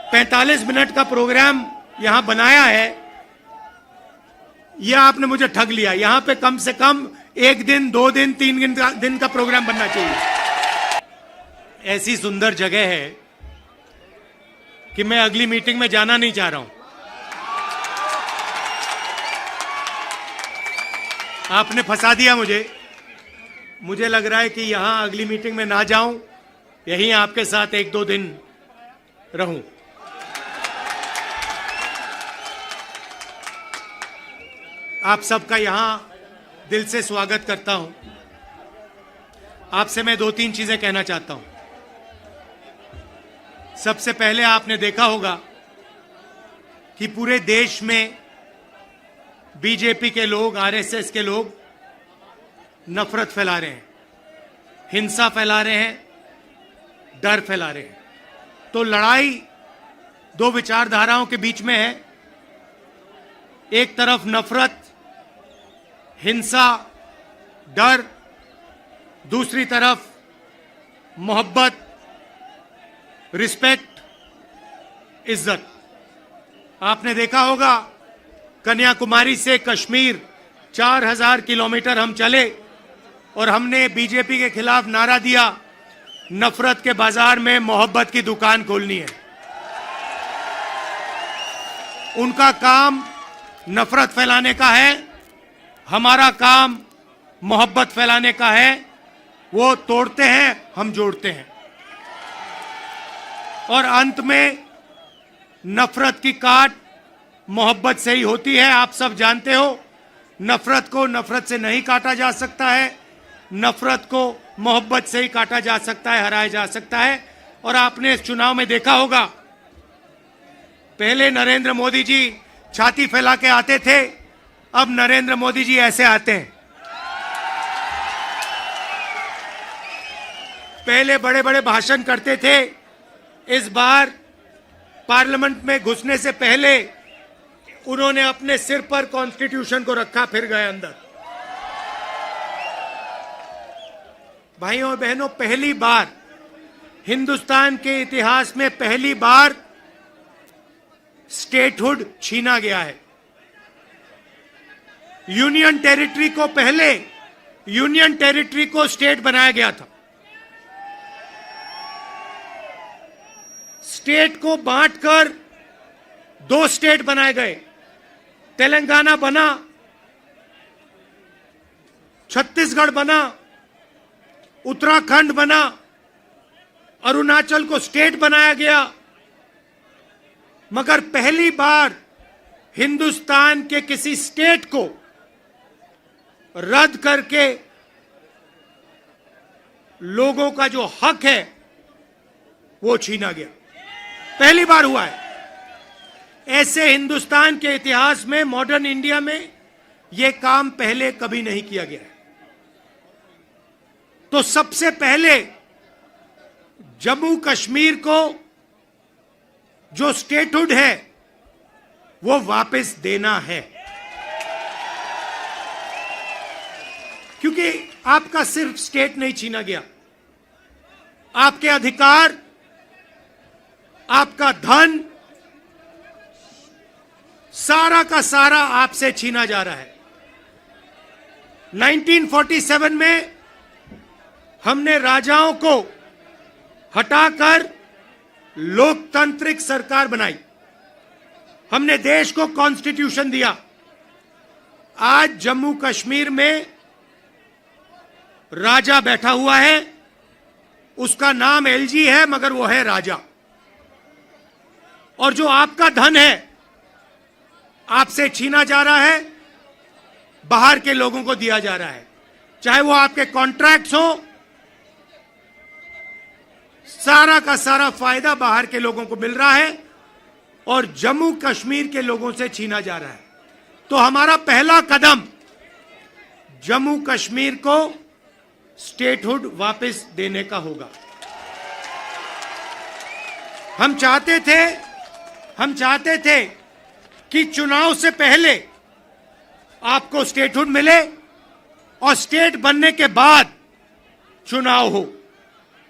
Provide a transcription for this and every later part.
45 minute का programme यहां बनाया है, यह आपने मुझे ठग लिया। यहां पे कम से कम 1 दिन, 2 दिन, 3 दिन का प्रोग्राम बनना चाहिए। ऐसी सुंदर जगह है कि मैं अगली मीटिंग में जाना नहीं चाह रहा हूं। आपने फंसा दिया मुझे लग रहा है कि यहां अगली मीटिंग में ना जाऊं, यहीं आपके साथ 1-2 दिन रहूं। आप सबका यहां दिल से स्वागत करता हूं। आपसे मैं 2-3 चीजें कहना चाहता हूं। सबसे पहले आपने देखा होगा कि पूरे देश में बीजेपी के लोग, आरएसएस के लोग नफरत फैला रहे हैं, हिंसा फैला रहे हैं, डर फैला रहे हैं। तो लड़ाई 2 विचारधाराओं के बीच में है। एक तरफ नफरत, हिंसा, डर, दूसरी तरफ मोहब्बत, रिस्पेक्ट, इज्जत। आपने देखा होगा कन्याकुमारी से कश्मीर 4000 किलोमीटर हम चले और हमने बीजेपी के खिलाफ नारा दिया, नफरत के बाजार में मोहब्बत की दुकान खोलनी है। उनका काम नफरत फैलाने का है, हमारा काम मोहब्बत फैलाने का है। वो तोड़ते हैं, हम जोड़ते हैं, और अंत में नफरत की काट मोहब्बत से ही होती है। आप सब जानते हो, नफरत को नफरत से नहीं काटा जा सकता है, नफरत को मोहब्बत से ही काटा जा सकता है, हराया जा सकता है। और आपने इस चुनाव में देखा होगा, पहले नरेंद्र मोदी जी छाती फैला के आते थे, अब नरेंद्र मोदी जी ऐसे आते हैं। पहले बड़े बड़े भाषण करते थे, इस बार पार्लियामेंट में घुसने से पहले उन्होंने अपने सिर पर कॉन्स्टिट्यूशन को रखा, फिर गए अंदर। भाइयों और बहनों, पहली बार हिंदुस्तान के इतिहास में पहली बार स्टेटहुड छीना गया है। यूनियन टेरिटरी को पहले यूनियन टेरिटरी को स्टेट बनाया गया था। स्टेट को बांटकर 2 स्टेट बनाए गए। तेलंगाना बना, छत्तीसगढ़ बना, उत्तराखंड बना, अरुणाचल को स्टेट बनाया गया। मगर पहली बार हिंदुस्तान के किसी स्टेट को रद्द करके लोगों का जो हक है वो छीना गया। पहली बार हुआ है। ऐसे हिंदुस्तान के इतिहास में, मॉडर्न इंडिया में यह काम पहले कभी नहीं किया गया है। तो सबसे पहले जम्मू कश्मीर को जो स्टेटहुड है वो वापस देना है, क्योंकि आपका सिर्फ स्टेट नहीं छीना गया, आपके अधिकार, आपका धन, सारा का सारा आपसे छीना जा रहा है। 1947 में हमने राजाओं को हटाकर लोकतांत्रिक सरकार बनाई, हमने देश को कॉन्स्टिट्यूशन दिया। आज जम्मू कश्मीर में राजा बैठा हुआ है, उसका नाम एलजी है, मगर वो है राजा। और जो आपका धन है आपसे छीना जा रहा है, बाहर के लोगों को दिया जा रहा है, चाहे वो आपके कॉन्ट्रैक्ट्स हो, सारा का सारा फायदा बाहर के लोगों को मिल रहा है और जम्मू कश्मीर के लोगों से छीना जा रहा है। तो हमारा पहला कदम जम्मू कश्मीर को स्टेटहुड वापस देने का होगा। हम चाहते थे कि चुनाव से पहले आपको स्टेटहुड मिले और स्टेट बनने के बाद चुनाव हो।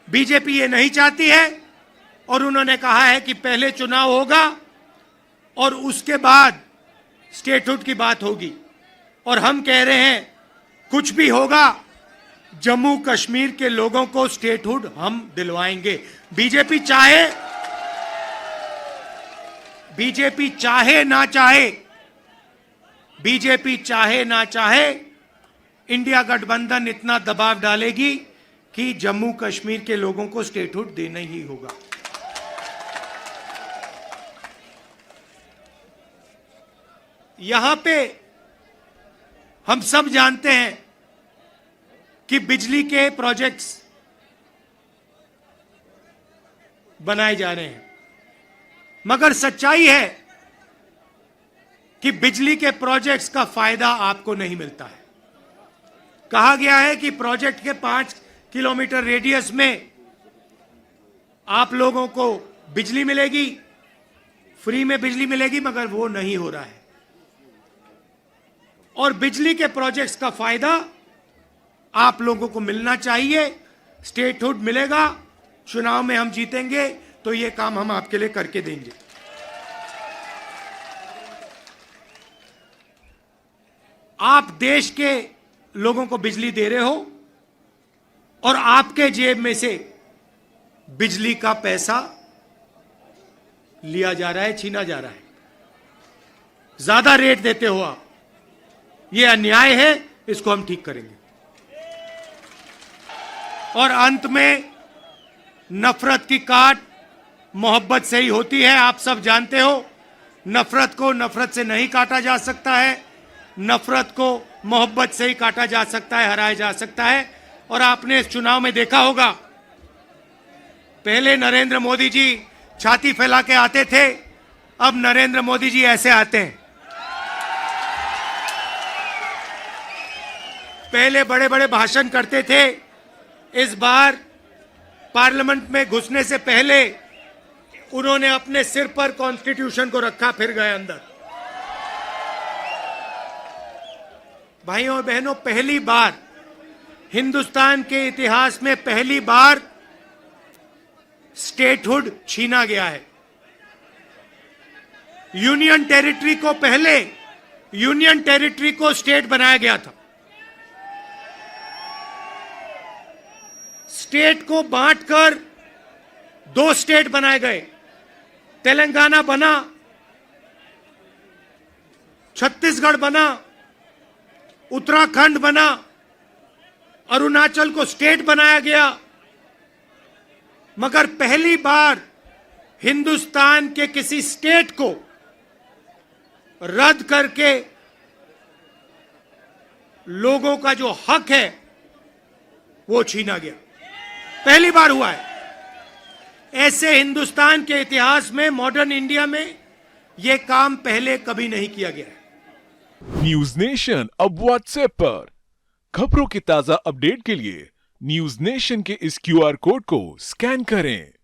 बीजेपी ये नहीं चाहती है और उन्होंने कहा है कि पहले चुनाव होगा और उसके बाद स्टेटहुड की बात होगी। और हम कह रहे हैं कुछ भी होगा, जम्मू कश्मीर के लोगों को स्टेटहुड हम दिलवाएंगे। बीजेपी चाहे ना चाहे, इंडिया गठबंधन इतना दबाव डालेगी कि जम्मू कश्मीर के लोगों को स्टेटहुड देना ही होगा। यहां पे हम सब जानते हैं कि बिजली के प्रोजेक्ट्स बनाए जा रहे हैं, मगर सच्चाई है कि बिजली के प्रोजेक्ट्स का फायदा आपको नहीं मिलता है। कहा गया है कि प्रोजेक्ट के 5 किलोमीटर रेडियस में आप लोगों को बिजली मिलेगी, फ्री में बिजली मिलेगी, मगर वो नहीं हो रहा है। और बिजली के प्रोजेक्ट्स का फायदा आप लोगों को मिलना चाहिए। स्टेटहुड मिलेगा, चुनाव में हम जीतेंगे तो ये काम हम आपके लिए करके देंगे। आप देश के लोगों को बिजली दे रहे हो और आपके जेब में से बिजली का पैसा लिया जा रहा है, छीना जा रहा है, ज्यादा रेट देते हो आप। ये अन्याय है, इसको हम ठीक करेंगे। और अंत में नफरत की काट मोहब्बत से ही होती है। आप सब जानते हो, नफरत को नफरत से नहीं काटा जा सकता है, नफरत को मोहब्बत से ही काटा जा सकता है, हराया जा सकता है। और आपने इस चुनाव में देखा होगा, पहले नरेंद्र मोदी जी छाती फैला के आते थे, अब नरेंद्र मोदी जी ऐसे आते हैं। पहले बड़े बड़े भाषण करते थे, इस बार पार्लियामेंट में घुसने से पहले उन्होंने अपने सिर पर कॉन्स्टिट्यूशन को रखा, फिर गए अंदर। भाइयों और बहनों, पहली बार हिंदुस्तान के इतिहास में पहली बार स्टेटहुड छीना गया है। यूनियन टेरिटरी को पहले यूनियन टेरिटरी को स्टेट बनाया गया था। स्टेट को बांटकर 2 स्टेट बनाए गए। तेलंगाना बना, छत्तीसगढ़ बना, उत्तराखंड बना, अरुणाचल को स्टेट बनाया गया। मगर पहली बार हिंदुस्तान के किसी स्टेट को रद्द करके लोगों का जो हक है वो छीना गया। पहली बार हुआ है। ऐसे हिंदुस्तान के इतिहास में, मॉडर्न इंडिया में यह काम पहले कभी नहीं किया गया है। न्यूज नेशन अब व्हाट्सएप पर खबरों की ताजा अपडेट के लिए न्यूज नेशन के इस QR कोड को स्कैन करें।